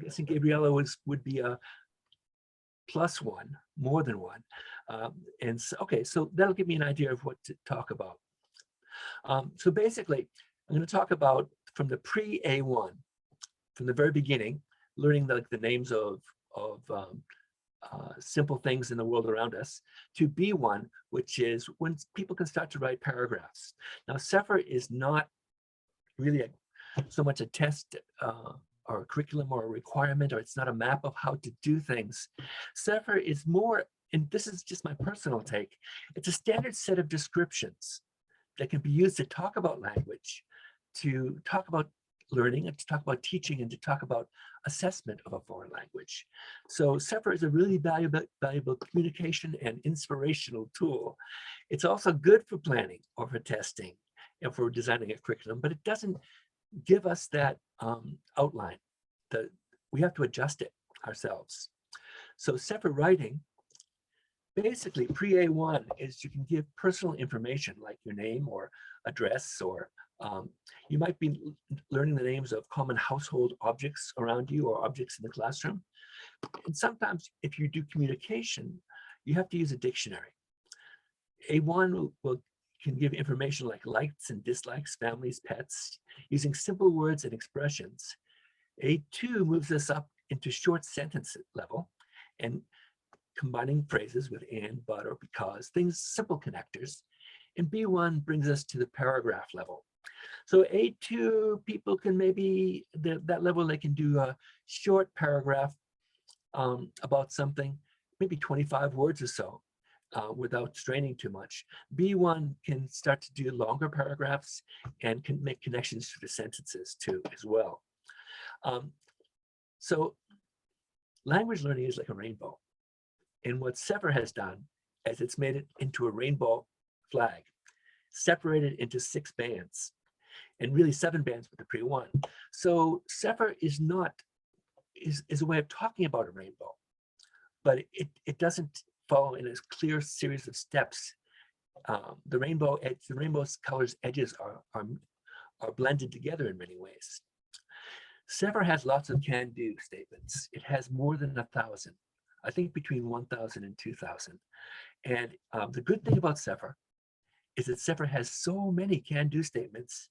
guessing Gabriella would be a +1, more than one. And so, okay, so that'll give me an idea of what to talk about. So basically, I'm going to talk about from the pre-A1, from the very beginning, learning the names of simple things in the world around us, to B1, which is when people can start to write paragraphs. Now, CEFR is not really so much a test or a curriculum or a requirement, or it's not a map of how to do things. CEFR is more, and this is just my personal take, it's a standard set of descriptions that can be used to talk about language, to talk about learning, and to talk about teaching, and to talk about assessment of a foreign language. So CEFR is a really valuable communication and inspirational tool. It's also good for planning or for testing and for designing a curriculum, but it doesn't give us that outline. We have to adjust it ourselves. So CEFR writing, basically pre-A1 is you can give personal information like your name or address, or you might be learning the names of common household objects around you or objects in the classroom. And sometimes if you do communication, you have to use a dictionary. A1 can give information like likes and dislikes, families, pets, using simple words and expressions. A2 moves us up into short sentence level and combining phrases with and, but, or because, things, simple connectors. And B1 brings us to the paragraph level. So A2 people can maybe, that level, they can do a short paragraph about something, maybe 25 words or so, without straining too much. B1 can start to do longer paragraphs and can make connections to the sentences too as well. So language learning is like a rainbow. And what CEFR has done is it's made it into a rainbow flag, separated into 6 bands, and really 7 bands with the pre-1. So CEFR is a way of talking about a rainbow, but it doesn't follow in a clear series of steps. The rainbow's colors edges are blended together in many ways. CEFR has lots of can-do statements. It has more than 1,000. I think between 1,000 and 2,000. And the good thing about CEFR is that CEFR has so many can-do statements.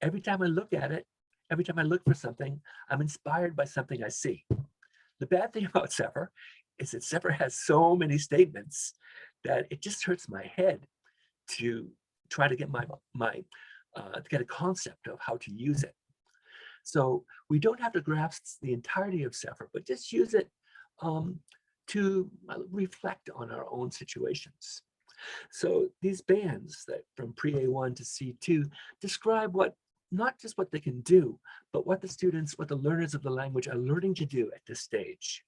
Every time I look at it, every time I look for something, I'm inspired by something I see. The bad thing about CEFR is that CEFR has so many statements that it just hurts my head to try to get to get a concept of how to use it. So we don't have to grasp the entirety of CEFR, but just use it to reflect on our own situations. So these bands that from pre-A1 to C2 describe not just what they can do, but what the learners of the language are learning to do at this stage.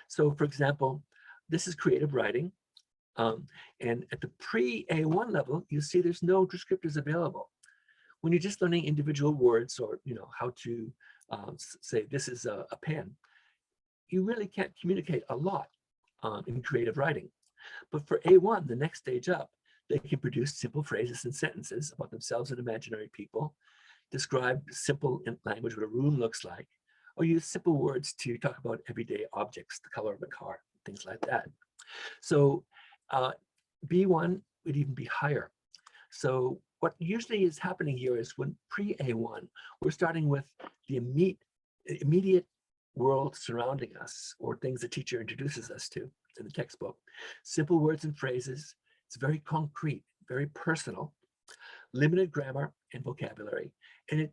So for example, this is creative writing. And at the pre-A1 level, you see there's no descriptors available. When you're just learning individual words, or how to say this is a pen, you really can't communicate a lot in creative writing. But for A1, the next stage up, they can produce simple phrases and sentences about themselves and imaginary people, describe simple language what a room looks like, or use simple words to talk about everyday objects, the color of a car, things like that. So B1 would even be higher. So what usually is happening here is when pre-A1, we're starting with the immediate world surrounding us, or things the teacher introduces us to in the textbook. Simple words and phrases. It's very concrete, very personal, limited grammar and vocabulary. And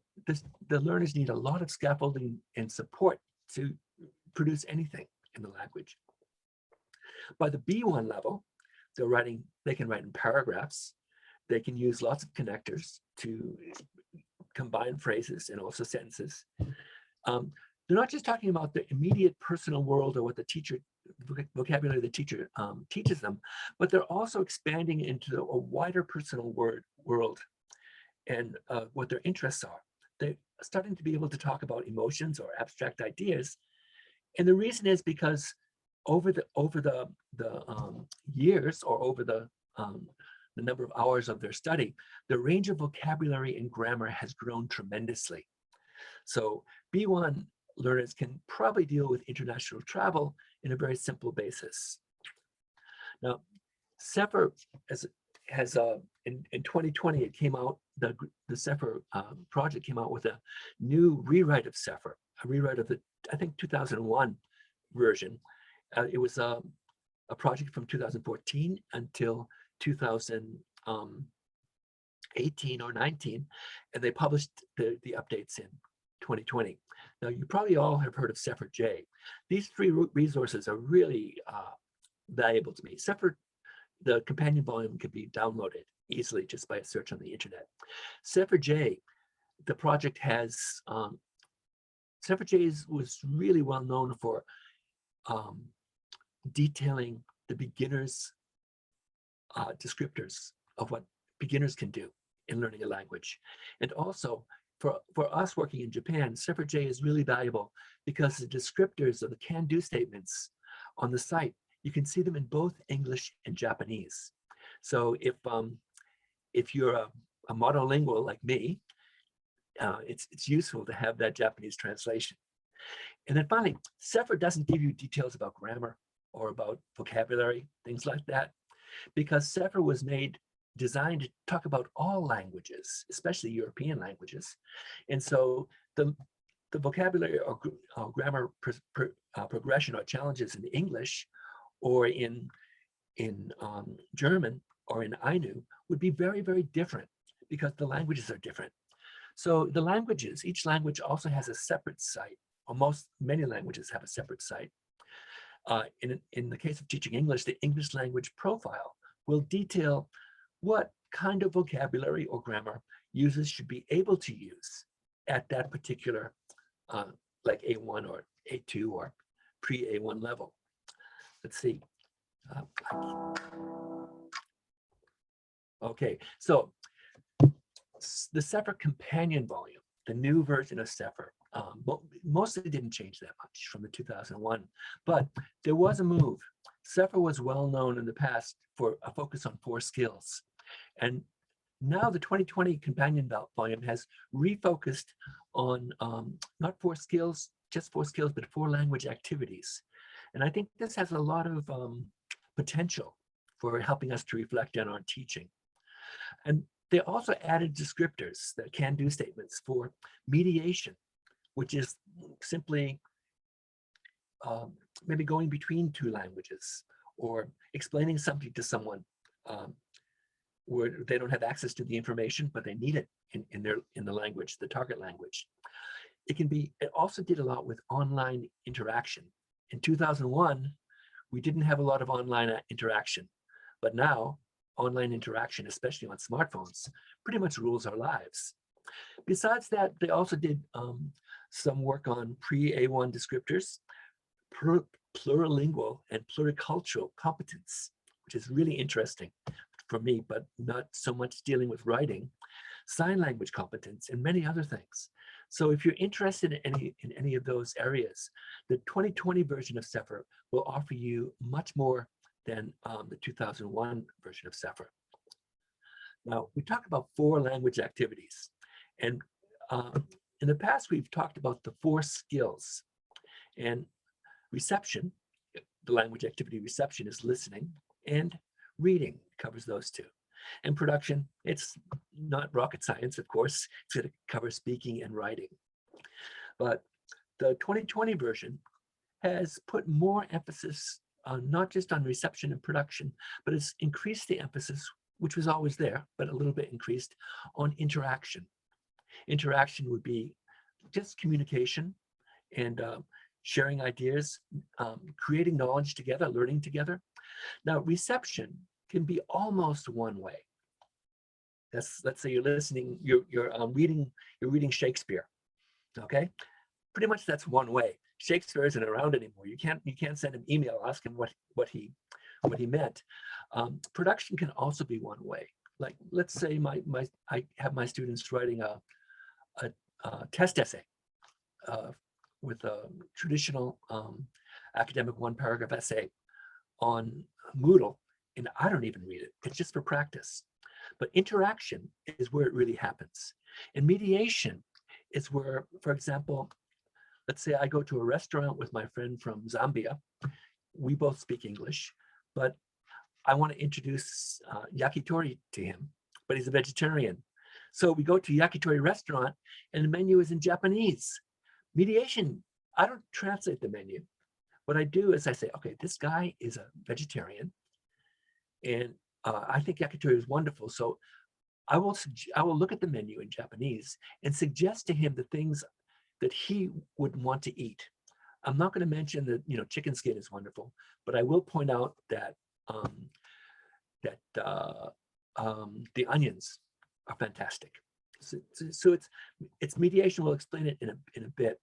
the learners need a lot of scaffolding and support to produce anything in the language. By the B1 level, they can write in paragraphs. They can use lots of connectors to combine phrases and also sentences. They're not just talking about the immediate personal world or what the vocabulary the teacher teaches them, but they're also expanding into a wider personal world and what their interests are. They're starting to be able to talk about emotions or abstract ideas. And the reason is because over the years, or over the number of hours of their study, the range of vocabulary and grammar has grown tremendously. So B1 learners can probably deal with international travel in a very simple basis. Now, CEFR has in 2020, it came out, the CEFR project came out with a new rewrite of CEFR, a rewrite of the, I think, 2001 version. It was a project from 2014 until 2018 or 19, and they published the updates in 2020. Now, you probably all have heard of CEFR J. These three resources are really valuable to me. CEFR, the companion volume, can be downloaded easily just by a search on the internet. CEFR J, the project has, CEFR J was really well known for detailing the beginners' descriptors of what beginners can do in learning a language. And also, for us working in Japan, CEFR J is really valuable because the descriptors of the can-do statements on the site, you can see them in both English and Japanese. So if you're a monolingual like me, it's useful to have that Japanese translation. And then finally, CEFR doesn't give you details about grammar or about vocabulary, things like that, because CEFR was designed to talk about all languages, especially European languages. And so the vocabulary or grammar progression or challenges in English or in German or in Ainu would be very, very different because the languages are different. So the languages, each language also has a separate site, or many languages have a separate site. In the case of teaching English, the English language profile will detail what kind of vocabulary or grammar users should be able to use at that particular, like A1 or A2 or pre-A1 level. Let's see. Okay, so the CEFR Companion Volume, the new version of CEFR, mostly didn't change that much from the 2001, but there was a move. CEFR was well known in the past for a focus on 4 skills. And now the 2020 Companion Volume has refocused on not 4 skills, just 4 skills, but 4 language activities. And I think this has a lot of potential for helping us to reflect on our teaching. And they also added descriptors, the can-do statements, for mediation, which is simply maybe going between 2 languages or explaining something to someone where they don't have access to the information, but they need it in the language, the target language. It also did a lot with online interaction. In 2001, we didn't have a lot of online interaction, but now online interaction, especially on smartphones, pretty much rules our lives. Besides that, they also did some work on pre-A1 descriptors, plurilingual and pluricultural competence, which is really interesting for me, but not so much dealing with writing, sign language competence, and many other things. So if you're interested in any of those areas, the 2020 version of CEFR will offer you much more than the 2001 version of CEFR. Now, we talk about 4 language activities. And in the past, we've talked about the 4 skills. And reception, the language activity reception, is listening, and reading covers those 2. And production, it's not rocket science, of course. It's going to cover speaking and writing. But the 2020 version has put more emphasis not just on reception and production, but it's increased the emphasis, which was always there, but a little bit increased, on interaction. Interaction would be just communication and sharing ideas, creating knowledge together, learning together. Now, reception can be almost one way. Let's say you're listening, you're reading Shakespeare, okay? Pretty much that's one way. Shakespeare isn't around anymore. You can't send an email asking what he meant. Production can also be one way. Like, let's say I have my students writing a test essay with a traditional academic 1-paragraph essay on Moodle, and I don't even read it. It's just for practice. But interaction is where it really happens. And mediation is where, for example, let's say I go to a restaurant with my friend from Zambia. We both speak English, but I want to introduce yakitori to him, but he's a vegetarian. So we go to a yakitori restaurant and the menu is in Japanese. Mediation, I don't translate the menu. What I do is I say, okay, this guy is a vegetarian and I think yakitori is wonderful. So I will look at the menu in Japanese and suggest to him the things that he would want to eat. I'm not going to mention that, you know, chicken skin is wonderful, but I will point out that the onions are fantastic. So it's mediation. We'll explain it in a bit.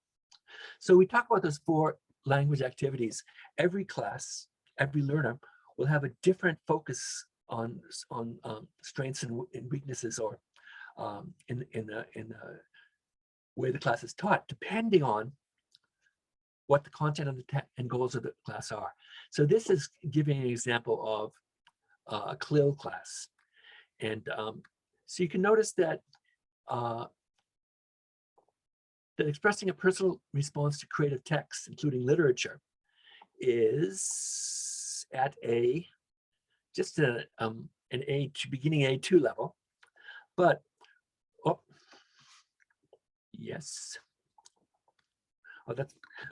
So we talk about those 4 language activities. Every class, every learner will have a different focus on strengths and weaknesses, or in the way the class is taught, depending on what the content of the and goals of the class are. So this is giving an example of a CLIL class. And so you can notice that that expressing a personal response to creative texts, including literature, is at just an beginning A2 level, but yes.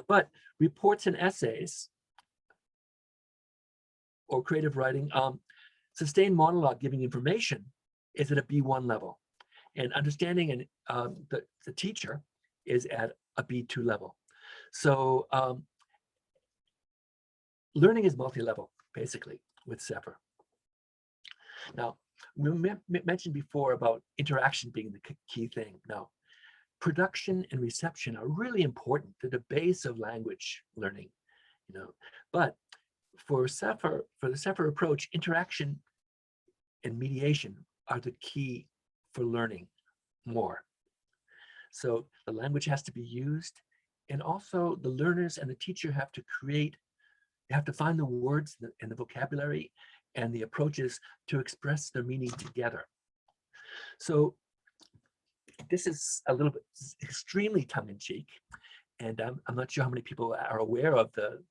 But reports and essays or creative writing, sustained monologue giving information is at a B1 level, and understanding and the teacher is at a B2 level. So learning is multi-level, basically, with CEFR. Now, we mentioned before about interaction being the key thing. Now, production and reception are really important. They're the base of language learning, you know. But for CEFR, for the CEFR approach, interaction and mediation are the key for learning more. So the language has to be used, and also the learners and the teacher have to find the words and the vocabulary and the approaches to express their meaning together. So this is a little bit extremely tongue-in-cheek, and I'm not sure how many people are aware of the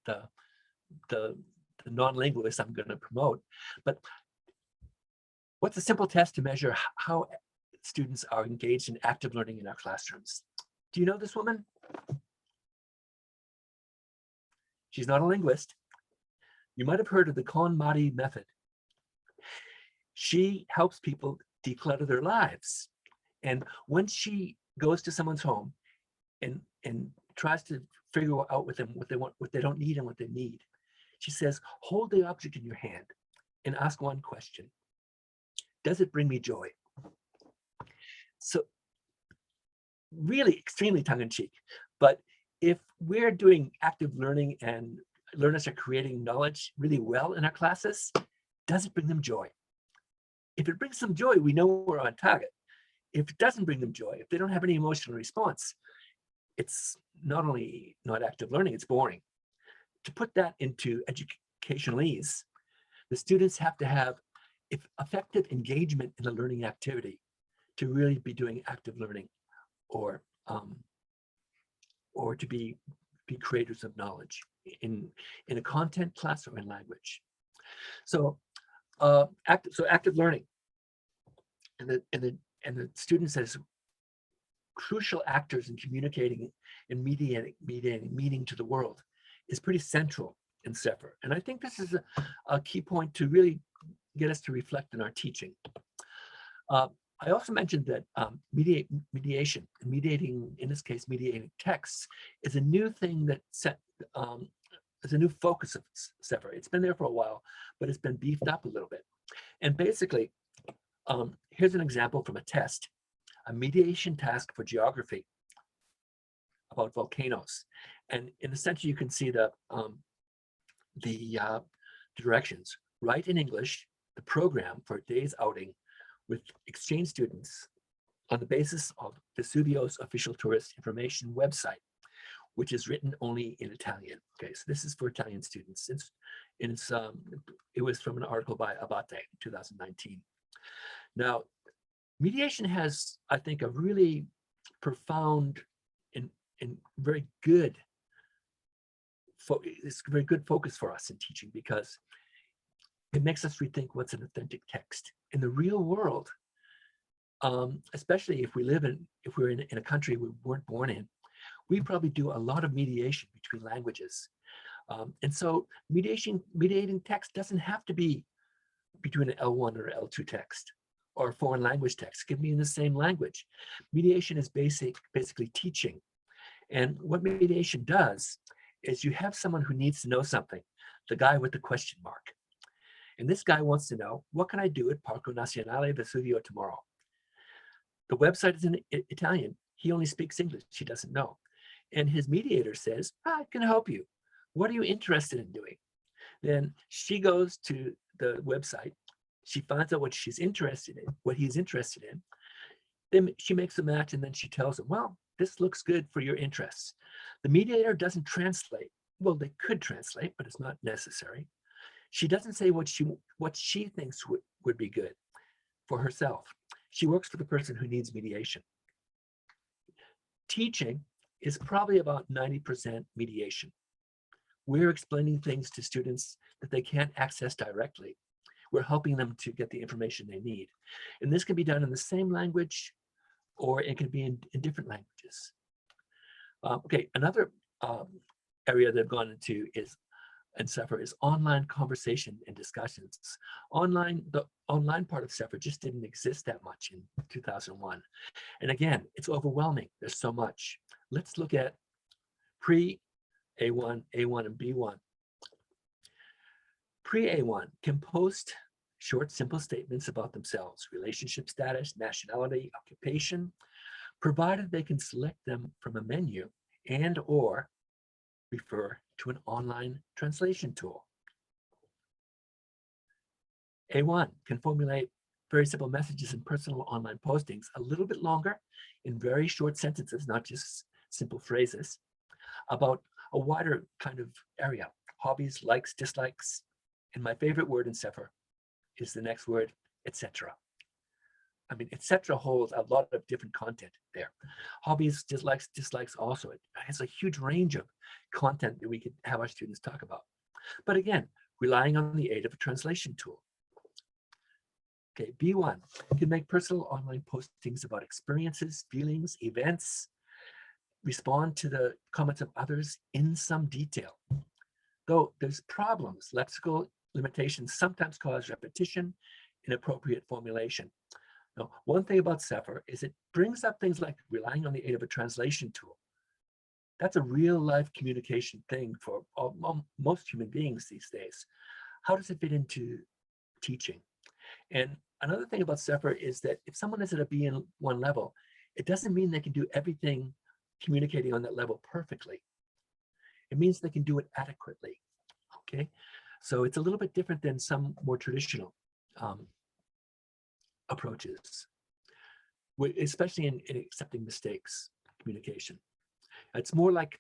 non-linguists I'm going to promote, but what's a simple test to measure how students are engaged in active learning in our classrooms? Do you know this woman? She's not a linguist. You might have heard of the KonMari method. She helps people declutter their lives. And when she goes to someone's home and tries to figure out with them what they want, what they don't need and what they need, she says, hold the object in your hand and ask one question. Does it bring me joy? So really extremely tongue-in-cheek. But if we're doing active learning and learners are creating knowledge really well in our classes, does it bring them joy? If it brings them joy, we know we're on target. If it doesn't bring them joy, if they don't have any emotional response, it's not only not active learning, it's boring. To put that into educationalese, the students have to have effective engagement in the learning activity to really be doing active learning, or to be creators of knowledge in a content class or in language. So active learning and the students as crucial actors in communicating and mediating meaning to the world is pretty central in CEFR. And I think this is a key point to really get us to reflect in our teaching. I also mentioned that mediation, and mediating, in this case, mediating texts, is a new thing that is a new focus of CEFR. It's been there for a while, but it's been beefed up a little bit. And basically, here's an example from a test, a mediation task for geography about volcanoes. And in the center, you can see the directions. Write in English the program for a day's outing with exchange students on the basis of Vesuvio's official tourist information website, which is written only in Italian. Okay, so this is for Italian students. It was from an article by Abate in 2019. Now, mediation has, I think, a really profound and very good, it's a very good focus for us in teaching, because it makes us rethink what's an authentic text. In the real world, especially if we're in a country we weren't born in, we probably do a lot of mediation between languages. And so mediating text doesn't have to be between an L1 or L2 text or a foreign language text. It can be in the same language. Mediation is basically teaching. And what mediation does is you have someone who needs to know something, the guy with the question mark. And this guy wants to know, what can I do at Parco Nazionale Vesuvio tomorrow? The website is in Italian. He only speaks English. He doesn't know. And his mediator says, I can help you. What are you interested in doing? Then she goes to the website. She finds out what she's interested in, what he's interested in. Then she makes a match, and then she tells him, well, this looks good for your interests. The mediator doesn't translate. Well, they could translate, but it's not necessary. She doesn't say what she thinks would be good for herself. She works for the person who needs mediation. Teaching is probably about 90% mediation. We're explaining things to students that they can't access directly. We're helping them to get the information they need. And this can be done in the same language, or it can be in different languages. Okay, another area they've gone into is, and CEFR, is online conversation and discussions. The online part of CEFR just didn't exist that much in 2001. And again, it's overwhelming. There's so much. Let's look at pre-A1, A1, and B1. Pre-A1 can post short, simple statements about themselves, relationship status, nationality, occupation, provided they can select them from a menu and or refer to an online translation tool. A1 can formulate very simple messages and personal online postings, a little bit longer, in very short sentences, not just simple phrases, about a wider kind of area, hobbies, likes, dislikes, and my favorite word in CEFR is the next word, etc. I mean, etc. holds a lot of different content there. Hobbies, dislikes also. It has a huge range of content that we could have our students talk about. But again, relying on the aid of a translation tool. Okay, B1 can make personal online postings about experiences, feelings, events, respond to the comments of others in some detail. Though there's problems, lexical limitations sometimes cause repetition, inappropriate formulation. Now, one thing about CEFR is it brings up things like relying on the aid of a translation tool. That's a real life communication thing for most human beings these days. How does it fit into teaching? And another thing about CEFR is that if someone is at a B1 level, it doesn't mean they can do everything communicating on that level perfectly. It means they can do it adequately, okay? So it's a little bit different than some more traditional approaches, especially in accepting mistakes, communication. It's more like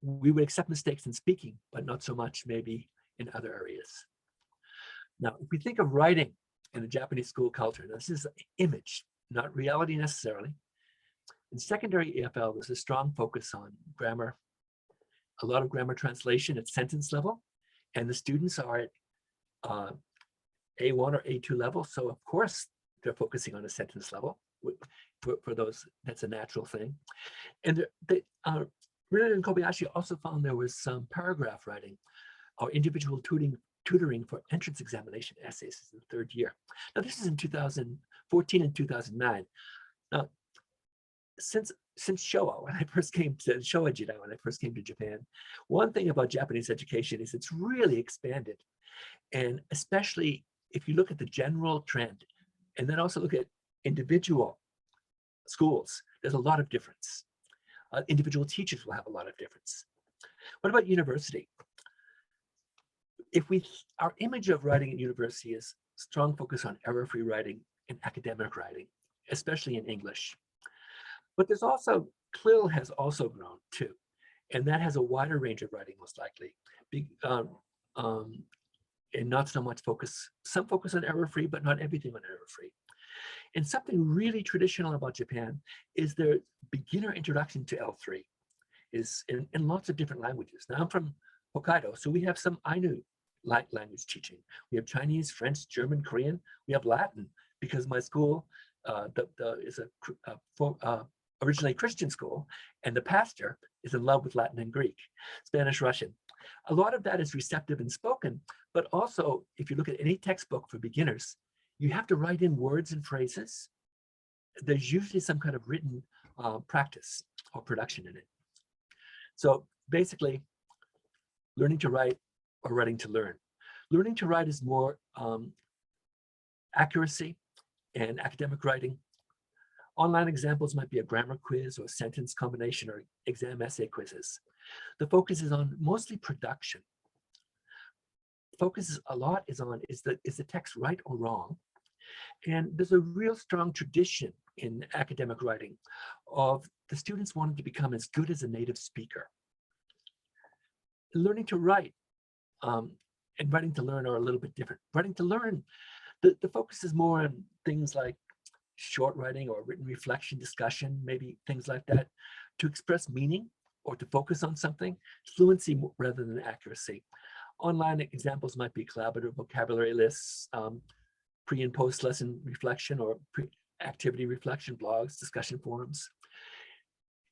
we would accept mistakes in speaking, but not so much maybe in other areas. Now, if we think of writing in the Japanese school culture, now this is image, not reality necessarily. In secondary EFL, there's a strong focus on grammar, a lot of grammar translation at sentence level, and the students are at A1 or A2 level, so of course they're focusing on a sentence level. For those, that's a natural thing. And Rinna and Kobayashi also found there was some paragraph writing or individual tutoring for entrance examination essays in the third year. Now this is in 2014 and 2009. Now, since Showa, when I first came to Showa Jidai, when I first came to Japan, one thing about Japanese education is it's really expanded. And especially if you look at the general trend, and then also look at individual schools, there's a lot of difference. Individual teachers will have a lot of difference. What about university? Our image of writing at university is strong focus on error-free writing and academic writing, especially in English. But there's also, CLIL has also grown too, and that has a wider range of writing most likely, and not so much focus, some focus on error-free, but not everything on error-free. And something really traditional about Japan is their beginner introduction to L3. is in lots of different languages. Now I'm from Hokkaido, so we have some Ainu language teaching. We have Chinese, French, German, Korean. We have Latin because my school is originally Christian school, and the pastor is in love with Latin and Greek, Spanish, Russian. A lot of that is receptive and spoken, but also if you look at any textbook for beginners, you have to write in words and phrases. There's usually some kind of written practice or production in it. So basically, learning to write or writing to learn. Learning to write is more accuracy and academic writing. Online examples might be a grammar quiz or sentence combination or exam essay quizzes. The focus is on mostly production. Focus a lot is on, is the text right or wrong? And there's a real strong tradition in academic writing of the students wanting to become as good as a native speaker. Learning to write and writing to learn are a little bit different. Writing to learn, the focus is more on things like short writing or written reflection, discussion, maybe things like that, to express meaning or to focus on something, fluency rather than accuracy. Online examples might be collaborative vocabulary lists, pre and post lesson reflection or activity reflection, blogs, discussion forums.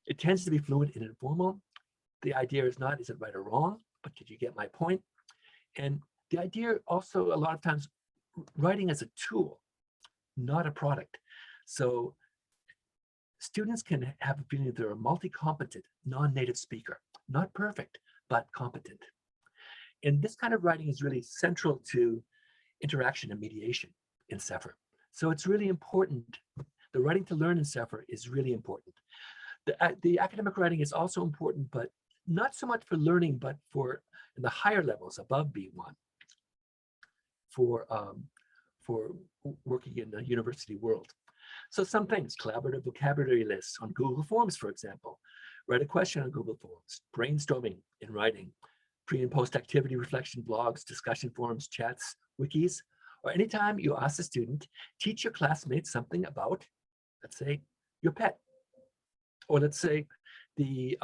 It tends to be fluent and informal. The idea is not, is it right or wrong, but did you get my point? And the idea also a lot of times, writing as a tool, not a product. So students can have a feeling that they're a multi-competent, non-native speaker, not perfect, but competent. And this kind of writing is really central to interaction and mediation in CEFR. So it's really important. The writing to learn in CEFR is really important. The academic writing is also important, but not so much for learning, but for in the higher levels above B1 for working in the university world. So some things, collaborative vocabulary lists on Google Forms, for example, write a question on Google Forms, brainstorming in writing, pre and post activity reflection blogs, discussion forums, chats, wikis, or anytime you ask a student, teach your classmates something about, let's say, your pet, or let's say the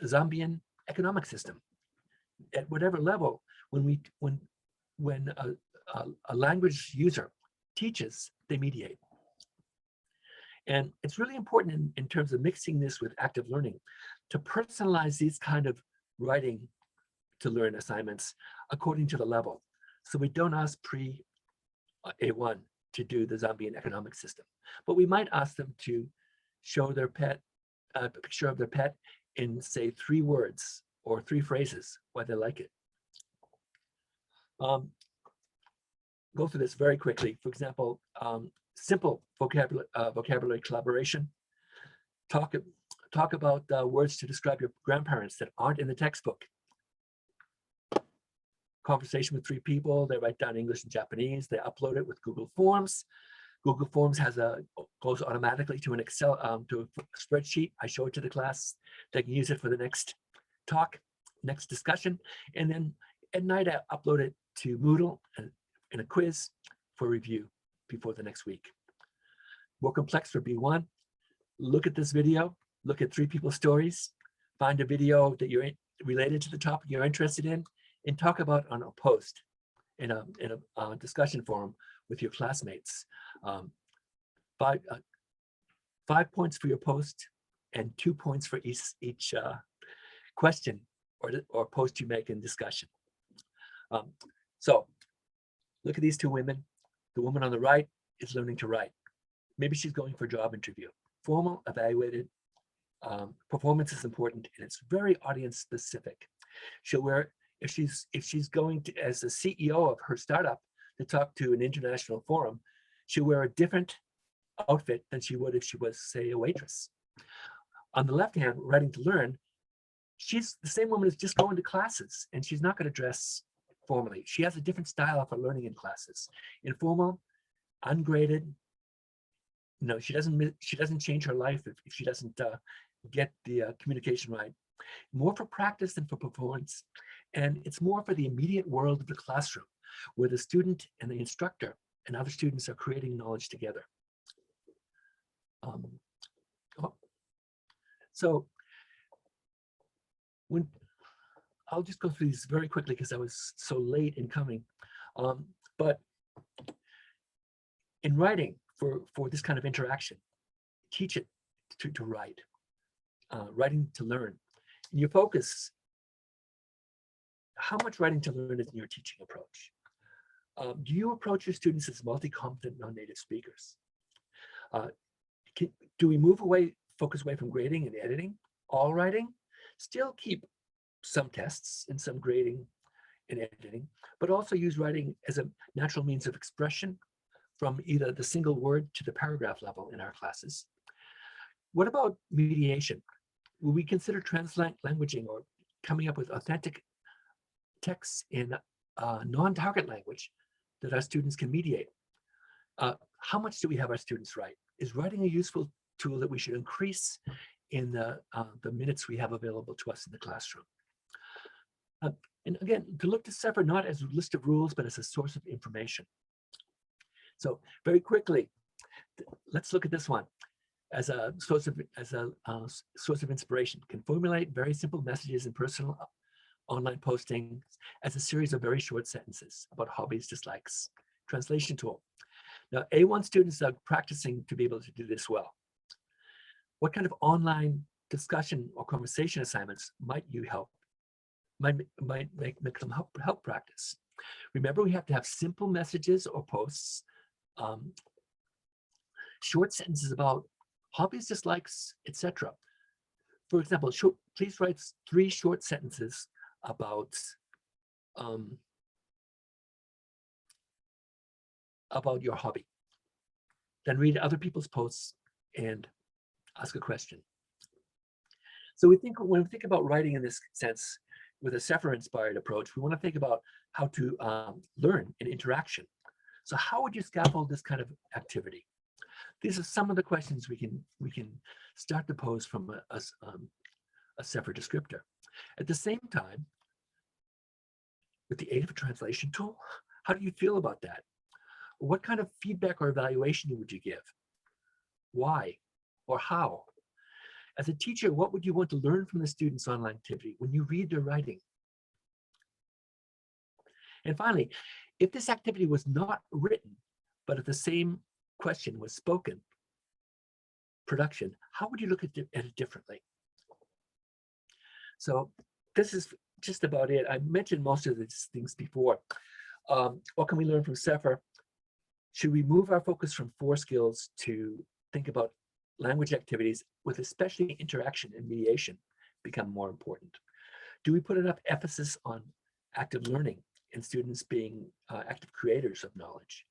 Zambian economic system. At whatever level, when a language user teaches, they mediate. And it's really important in terms of mixing this with active learning to personalize these kind of writing to learn assignments according to the level. So we don't ask pre-A1 to do the Zambian economic system, but we might ask them to show their pet, a picture of their pet in, say, 3 words or 3 phrases, why they like it. Go through this very quickly. For example, simple vocabulary collaboration. Talk about words to describe your grandparents that aren't in the textbook. Conversation with 3 people, they write down English and Japanese, they upload it with Google Forms. Google Forms goes automatically to an Excel, to a spreadsheet. I show it to the class. They can use it for the next talk, next discussion. And then at night, I upload it to Moodle in a quiz for review before the next week. More complex for B1. Look at this video, look at 3 people's stories, find a video that you're related to the topic you're interested in, and talk about on a post in a discussion forum with your classmates. 5 points for your post and 2 points for each question or post you make in discussion. So look at these 2 women. The woman on the right is learning to write. Maybe she's going for a job interview. Formal, evaluated, performance is important, and it's very audience specific. She'll wear, if she's going to, as the CEO of her startup, to talk to an international forum, she'll wear a different outfit than she would if she was, say, a waitress. On the left hand, writing to learn, she's the same woman is just going to classes, and she's not going to dress formally. She has a different style for learning in classes. Informal, ungraded. No, she doesn't change her life if she doesn't get the communication right. More for practice than for performance. And it's more for the immediate world of the classroom, where the student and the instructor and other students are creating knowledge together. So I'll just go through these very quickly because I was so late in coming. But in writing, for this kind of interaction, teach it to write, writing to learn. And your focus, how much writing to learn is in your teaching approach? Do you approach your students as multi-competent non-native speakers? Do we focus away from grading and editing? All writing? Still keep some tests and some grading and editing, but also use writing as a natural means of expression from either the single word to the paragraph level in our classes. What about mediation? Will we consider translanguaging or coming up with authentic texts in non-target language that our students can mediate? How much do we have our students write? Is writing a useful tool that we should increase in the minutes we have available to us in the classroom? And again, to look to CEFR not as a list of rules, but as a source of information. So very quickly, let's look at this one as a source of inspiration. Can formulate very simple messages in personal online posting as a series of very short sentences about hobbies, dislikes. Translation tool. Now, A1 students are practicing to be able to do this well. What kind of online discussion or conversation assignments might you help? Might make them help practice. Remember, we have to have simple messages or posts, short sentences about hobbies, dislikes, etc. For example, please write 3 short sentences about your hobby. Then read other people's posts and ask a question. So when we think about writing in this sense, with a CEFR-inspired approach, we want to think about how to learn in interaction. So how would you scaffold this kind of activity? These are some of the questions we can start to pose from a CEFR descriptor. At the same time, with the aid of a translation tool, how do you feel about that? What kind of feedback or evaluation would you give? Why or how? As a teacher, what would you want to learn from the students' online activity when you read their writing? And finally, if this activity was not written, but if the same question was spoken, production, how would you look at it differently? So this is just about it. I mentioned most of these things before. What can we learn from CEFR? Should we move our focus from 4 skills to think about language activities with especially interaction and mediation become more important? Do we put enough emphasis on active learning and students being active creators of knowledge?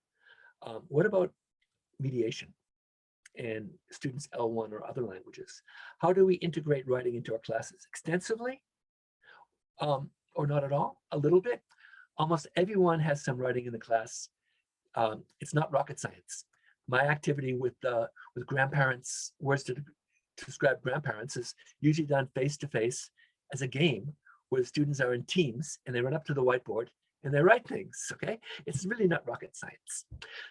What about mediation and students L1 or other languages? How do we integrate writing into our classes? Extensively or not at all? A little bit? Almost everyone has some writing in the class. It's not rocket science. My activity with grandparents, words to describe grandparents, is usually done face-to-face as a game where the students are in teams and they run up to the whiteboard and they write things, okay? It's really not rocket science.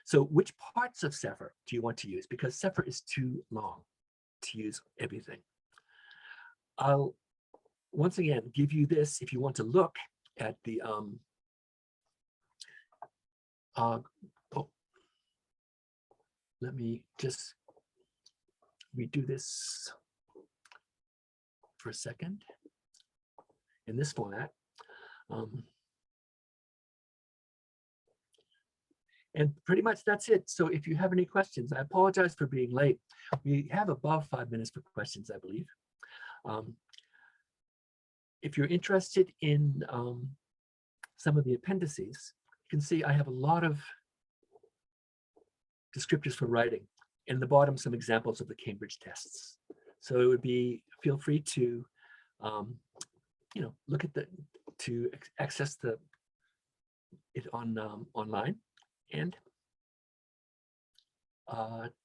So which parts of CEFR do you want to use? Because CEFR is too long to use everything. I'll once again give you this if you want to look at the let me just redo this for a second in this format. And pretty much that's it. So if you have any questions, I apologize for being late. We have above 5 minutes for questions, I believe. If you're interested in some of the appendices, you can see I have a lot of descriptors for writing. In the bottom, some examples of the Cambridge tests. So it would be, feel free to, look at to access it on online and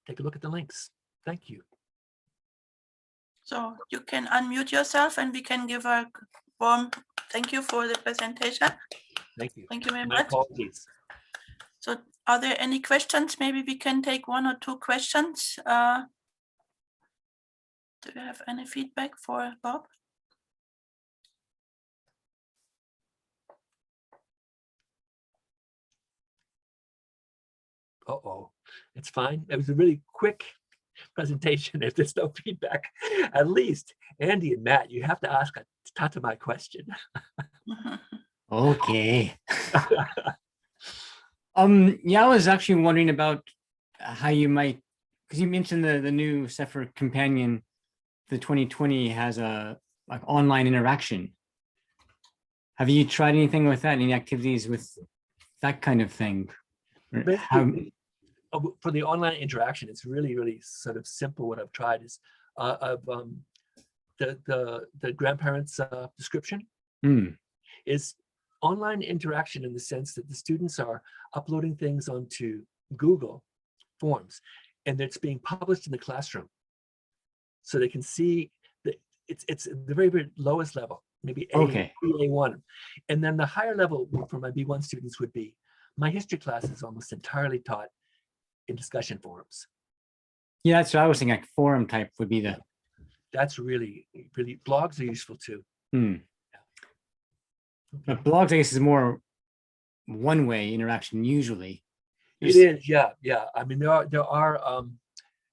take a look at the links. Thank you. So you can unmute yourself and we can give a warm thank you for the presentation. Thank you. Thank you very My much. apologies. So are there any questions? Maybe we can take 1 or 2 questions. Do you have any feedback for Bob? It's fine. It was a really quick presentation. If there's no feedback, at least Andy and Matt, you have to ask a Tatami question. Okay. Yeah, I was actually wondering about how you might, because you mentioned the new CEFR Companion, the 2020 has a like online interaction. Have you tried anything with that? Any activities with that kind of thing? Or how, For the online interaction, it's really, really sort of simple. What I've tried is the grandparents' description is online interaction in the sense that the students are uploading things onto Google Forms, and it's being published in the classroom, so they can see that it's the very, very lowest level, maybe A1, and then the higher level for my B1 students would be my history class is almost entirely taught in discussion forums. yeah, that's what I was thinking. Like forum type would be the. That's really, really, blogs are useful too. But blogs, I guess, is more one-way interaction usually. It is, yeah. I mean, there are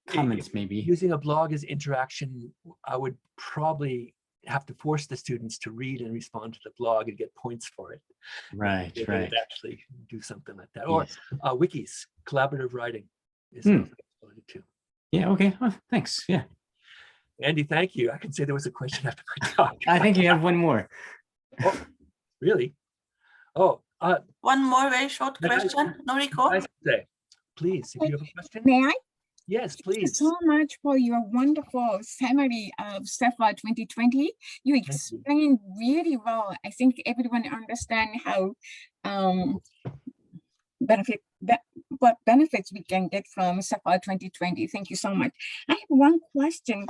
Comments maybe. Using a blog as interaction, I would probably have to force the students to read and respond to the blog and get points for it. Right, They right. would actually do something like that. Or Yes. wikis, collaborative writing is something too. Yeah, okay. Oh, thanks. Yeah. Andy, thank you. I can say there was a question after my talk. I think you have one more. Oh, really? Oh, One more very short May I- question, Noriko. I say, please, if you have a question. May I? Yes, Thank you please. so much for your wonderful summary of CEFR 2020. You you. explained really well. I think everyone understand how what benefits we can get from CEFR 2020. Thank you so much. I have one question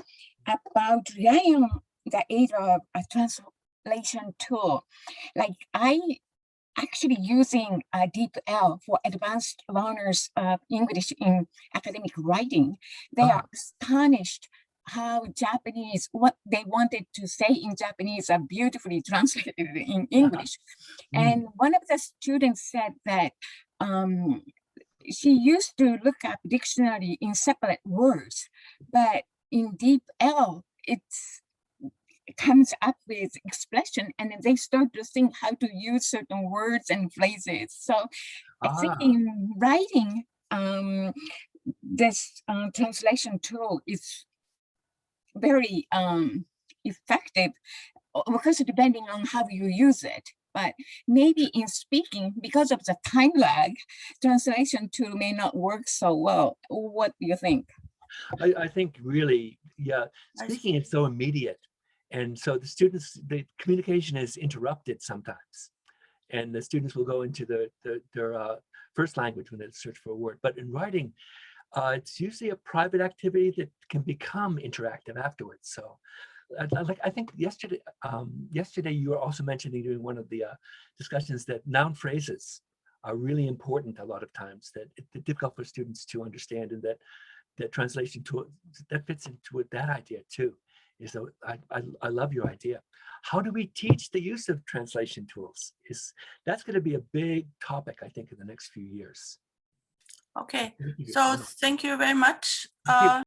about relying on the aid of a translation tool. Like I actually using DeepL for advanced learners of English in academic writing. They are astonished how Japanese, what they wanted to say in Japanese are beautifully translated in English. And one of the students said that she used to look up dictionary in separate words, but in DeepL, it comes up with expression, and then they start to think how to use certain words and phrases. So I think in writing, this translation tool is very effective, because depending on how you use it. But maybe in speaking, because of the time lag, translation tool may not work so well. What do you think? I think really, yeah, speaking is so immediate. And so the students, the communication is interrupted sometimes. And the students will go into their first language when they search for a word. But in writing, it's usually a private activity that can become interactive afterwards. So I think yesterday you were also mentioning during one of the discussions that noun phrases are really important a lot of times, that it's difficult for students to understand, and that translation tool that fits into that idea too. So I love your idea. How do we teach the use of translation tools? That's going to be a big topic, I think, in the next few years. Okay, so thank you very much. Thank you.